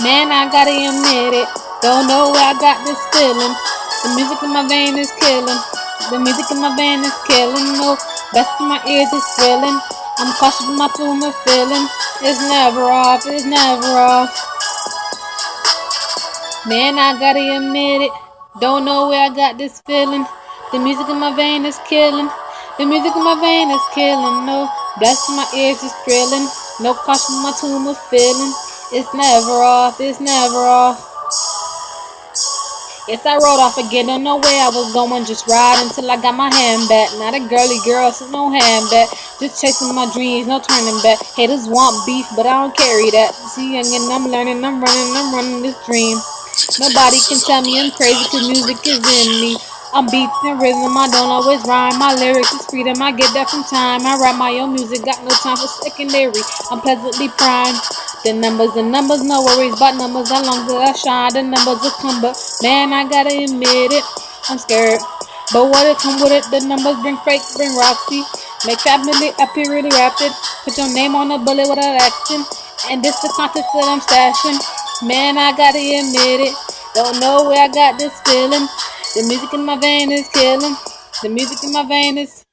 Man, I gotta admit it. Don't know where I got this feeling. The music in my vein is killing. The music in my vein is killing. No, best in my ears is thrilling. I'm cautious with my food, my feeling. It's never off, it's never off. Man, I gotta admit it. Don't know where I got this feeling. The music in my vein is killing. The music in my vein is killing. No, blessed in my ears is thrilling. No caution, my tune of feeling. It's never off. It's never off. Yes, I rode off again. Don't know where I was going. Just riding till I got my hand back. Not a girly girl, so no handbag. Just chasing my dreams, no turning back. Haters want beef, but I don't carry that. See, young and I'm learning, I'm running this dream. Nobody can tell me I'm crazy, cause music is in me. I'm beats and rhythm, I don't always rhyme. My lyrics is freedom, I get that from time. I write my own music, got no time for secondary. I'm pleasantly primed. The numbers, no worries about numbers. How long did I shine? The numbers will come, but man, I gotta admit it, I'm scared. But what it come with it, the numbers bring fake, bring Roxy. Make family appear really rapid. Put your name on a bullet without action. And this the contest that I'm stashing. Man, I gotta admit it. Don't know where I got this feeling. The music in my vein is killing. The music in my vein is